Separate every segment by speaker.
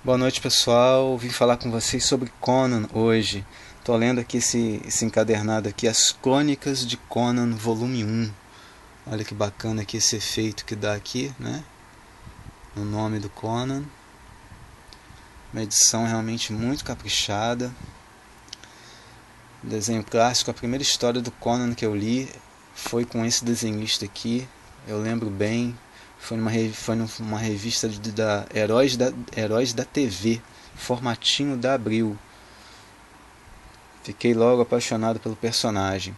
Speaker 1: Boa noite, pessoal. Vim falar com vocês sobre Conan hoje. Tô lendo aqui esse encadernado aqui, As Crônicas de Conan, volume 1. Olha que bacana aqui esse efeito que dá aqui, né? No nome do Conan. Uma edição realmente muito caprichada. Desenho clássico. A primeira história do Conan que eu li foi com esse desenhista aqui. Eu lembro bem. Foi numa revista da Heróis da TV, formatinho da Abril. Fiquei logo apaixonado pelo personagem.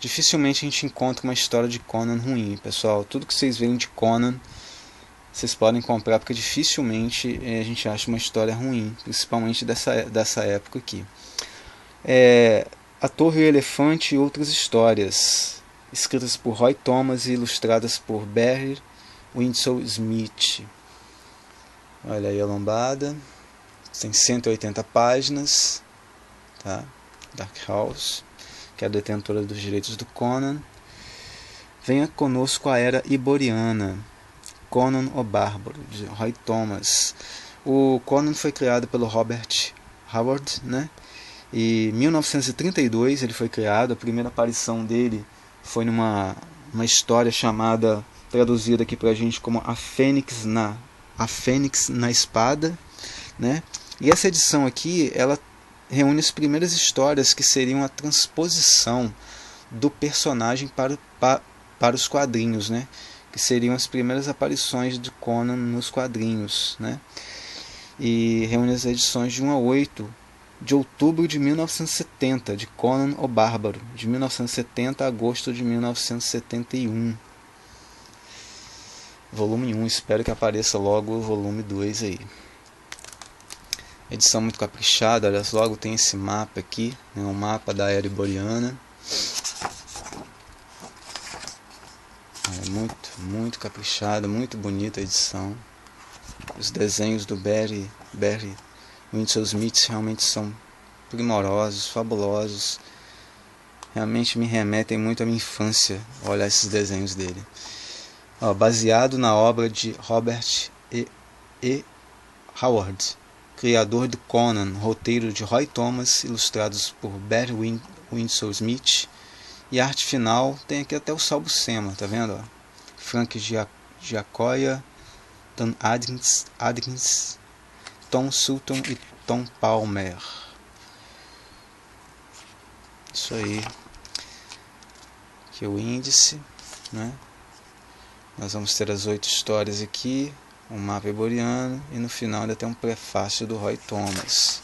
Speaker 1: Dificilmente a gente encontra uma história de Conan ruim, pessoal. Tudo que vocês veem de Conan, vocês podem comprar, porque dificilmente a gente acha uma história ruim, principalmente dessa época aqui. A Torre e o Elefante e outras histórias, escritas por Roy Thomas e ilustradas por Barry Windsor Smith. Olha aí a lombada. Tem 180 páginas, tá? Dark Horse, que é a detentora dos direitos do Conan. Venha conosco à Era Iboriana. Conan o Bárbaro, de Roy Thomas. O Conan foi criado pelo Robert Howard, né? E em 1932 ele foi criado. A primeira aparição dele foi numa história chamada, traduzida aqui pra gente como A Fênix na Espada, né? E essa edição aqui, ela reúne as primeiras histórias que seriam a transposição do personagem para os quadrinhos, né? Que seriam as primeiras aparições de Conan nos quadrinhos, né? E reúne as edições de 1 a 8 de outubro de 1970, de Conan o Bárbaro, de 1970 a agosto de 1971. Volume 1, espero que apareça logo o volume 2 aí. Edição muito caprichada, olha só, logo tem esse mapa aqui, né, um mapa da Era Iboriana. Muito caprichada, muito bonita a edição. Os desenhos do Barry Windsor Smith realmente são primorosos, fabulosos. Realmente me remetem muito à minha infância olhar esses desenhos dele. Baseado na obra de Robert E. Howard, criador do Conan, roteiro de Roy Thomas, ilustrados por Barry Windsor Smith, e arte final tem aqui até o Sal Buscema, tá vendo? Frank Giacoia, Dan Adkins, Tom Sutton e Tom Palmer. Isso aí. Aqui é o índice, né? Nós vamos ter as 8 histórias aqui, um mapa iboriano, e no final ainda tem um prefácio do Roy Thomas.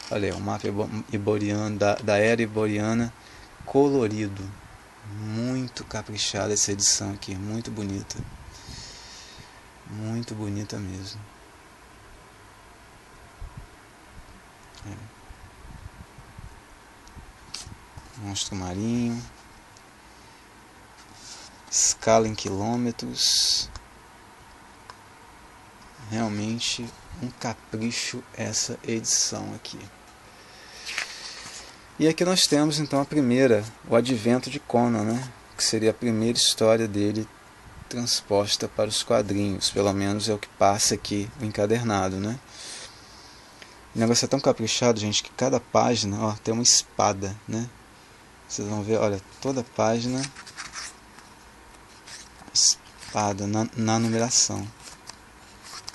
Speaker 1: Olha aí, um mapa iboriano, da Era Iboriana, colorido. Muito caprichada essa edição aqui, muito bonita. Muito bonita mesmo. Monstro marinho. Escala em quilômetros. Realmente um capricho essa edição aqui. E aqui nós temos então a primeira, o Advento de Conan, né? Que seria a primeira história dele transposta para os quadrinhos, pelo menos é o que passa aqui no encadernado, né? O negócio é tão caprichado, gente, que cada página, ó, tem uma espada, né? Vocês vão ver, olha, toda página espada na numeração.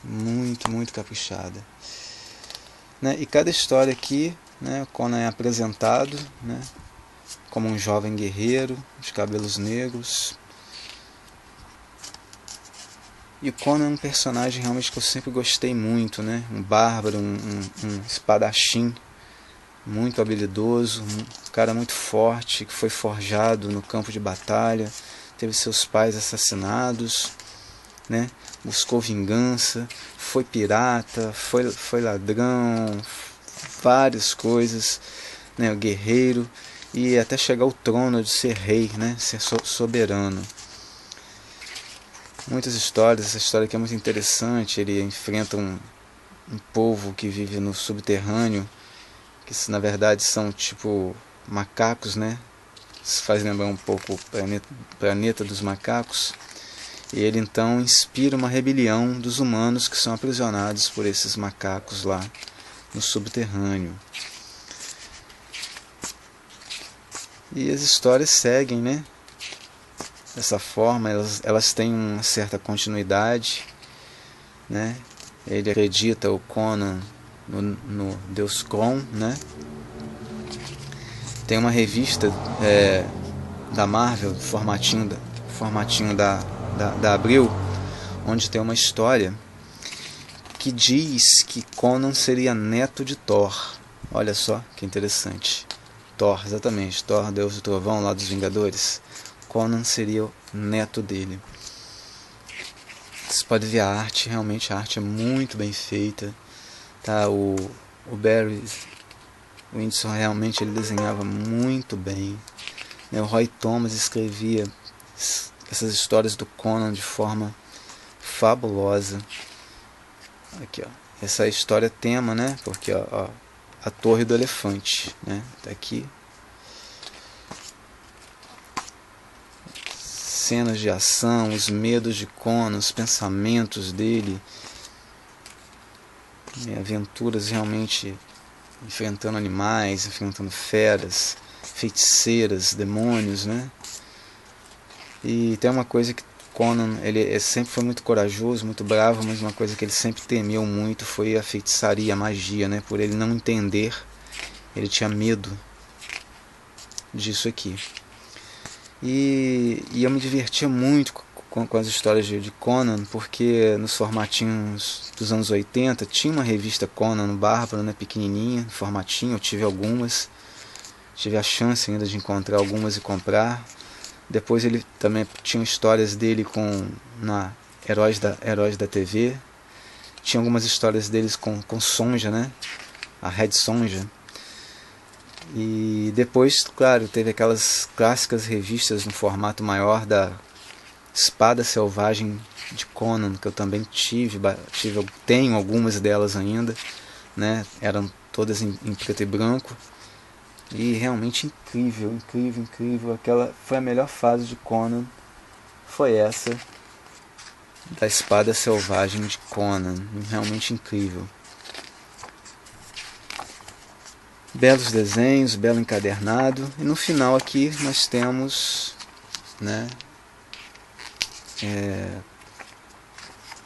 Speaker 1: Muito caprichada, né? E cada história aqui, né, o Conan é apresentado, né, como um jovem guerreiro de cabelos negros. E o Conan é um personagem realmente que eu sempre gostei muito, né? Um bárbaro, um espadachim muito habilidoso, um cara muito forte, que foi forjado no campo de batalha, teve seus pais assassinados, né? Buscou vingança, foi pirata, foi ladrão, várias coisas, né? O guerreiro, e até chegar ao trono de ser rei, né? Ser soberano. Muitas histórias, essa história aqui é muito interessante. Ele enfrenta um povo que vive no subterrâneo, que na verdade são tipo macacos, né? Isso faz lembrar um pouco o planeta dos macacos. E ele então inspira uma rebelião dos humanos que são aprisionados por esses macacos lá no subterrâneo. E as histórias seguem, né? Dessa forma, elas têm uma certa continuidade, né? Ele acredita, o Conan, no Deus Kron, né? Tem uma revista da Marvel, formatinho da Abril, onde tem uma história que diz que Conan seria neto de Thor. Olha só que interessante. Thor, exatamente, Thor, Deus do Trovão, lá dos Vingadores. Conan seria o neto dele. Você pode ver a arte, realmente a arte é muito bem feita. Tá? O Barry Windsor realmente ele desenhava muito bem. O Roy Thomas escrevia essas histórias do Conan de forma fabulosa. Aqui, ó. Essa é a história tema, né? Porque ó, a Torre do Elefante, né? Tá aqui. Cenas de ação, os medos de Conan, os pensamentos dele, aventuras realmente enfrentando animais, enfrentando feras, feiticeiras, demônios, né? E tem uma coisa que Conan, ele sempre foi muito corajoso, muito bravo, mas uma coisa que ele sempre temeu muito foi a feitiçaria, a magia, né? Por ele não entender, ele tinha medo disso aqui. E eu me divertia muito com as histórias de Conan, porque nos formatinhos dos anos 80 tinha uma revista Conan no Bárbaro, né, pequenininha, formatinho, eu tive algumas, tive a chance ainda de encontrar algumas e comprar. Depois ele também tinha histórias dele na Heróis da TV, tinha algumas histórias deles com Sonja, né, a Red Sonja. E depois, claro, teve aquelas clássicas revistas no formato maior da Espada Selvagem de Conan, que eu também tenho algumas delas ainda, né? Eram todas em preto e branco. E realmente incrível. Aquela foi a melhor fase de Conan, foi essa da Espada Selvagem de Conan, realmente incrível. Belos desenhos, belo encadernado. E no final aqui nós temos, né,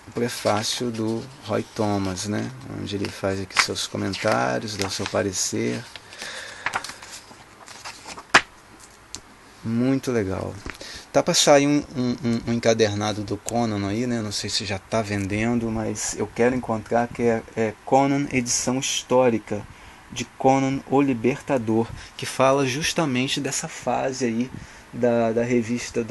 Speaker 1: o prefácio do Roy Thomas, né, onde ele faz aqui seus comentários, dá o seu parecer. Muito legal. Tá para sair um encadernado do Conan aí, né? Não sei se já está vendendo, mas eu quero encontrar, que é Conan edição histórica de Conan o Libertador, que fala justamente dessa fase aí da revista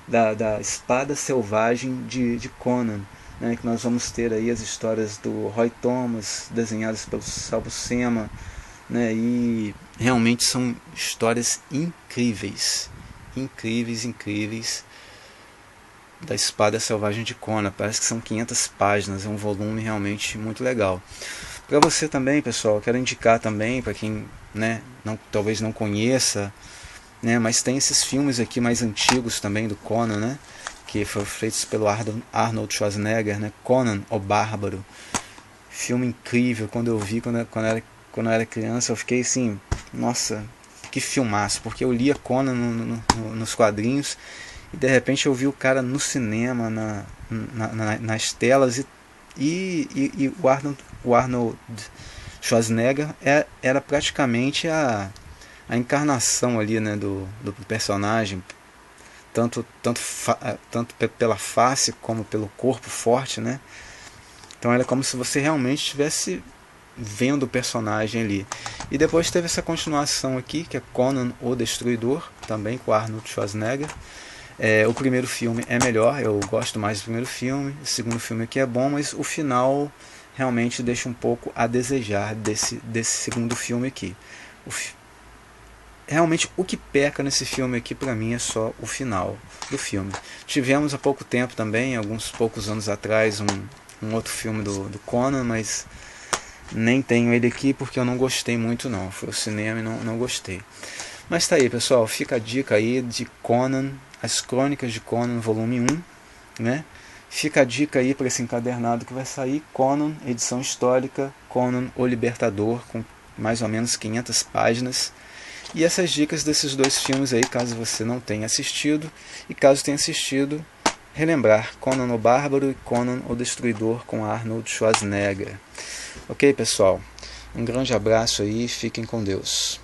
Speaker 1: da Espada Selvagem de Conan, né? Que nós vamos ter aí as histórias do Roy Thomas, desenhadas pelo Sal Buscema, né? E realmente são histórias incríveis da Espada Selvagem de Conan. Parece que são 500 páginas, é um volume realmente muito legal. Para você também, pessoal, quero indicar também, para quem, né, talvez não conheça, né, mas tem esses filmes aqui mais antigos também do Conan, né, que foram feitos pelo Arnold Schwarzenegger, né, Conan o Bárbaro. Filme incrível. Quando eu vi, quando eu era criança, eu fiquei assim, nossa, que filmaço, porque eu lia Conan nos quadrinhos e de repente eu vi o cara no cinema, nas telas, e o Arnold Schwarzenegger era praticamente a encarnação ali, né, do personagem, tanto pela face como pelo corpo forte, né? Então era como se você realmente estivesse vendo o personagem ali. E depois teve essa continuação aqui, que é Conan o Destruidor, também com Arnold Schwarzenegger. O primeiro filme é melhor, eu gosto mais do primeiro filme. O segundo filme aqui é bom, mas o final realmente deixa um pouco a desejar desse segundo filme aqui. Realmente o que peca nesse filme aqui para mim é só o final do filme. Tivemos há pouco tempo também, alguns poucos anos atrás, um outro filme do Conan, mas nem tenho ele aqui porque eu não gostei muito não. Fui ao cinema e não gostei. Mas tá aí, pessoal, fica a dica aí de Conan, As Crônicas de Conan, volume 1, né? Fica a dica aí para esse encadernado que vai sair, Conan, edição histórica, Conan o Libertador, com mais ou menos 500 páginas. E essas dicas desses dois filmes aí, caso você não tenha assistido, e caso tenha assistido, relembrar Conan o Bárbaro e Conan o Destruidor com Arnold Schwarzenegger. Ok, pessoal? Um grande abraço aí, fiquem com Deus.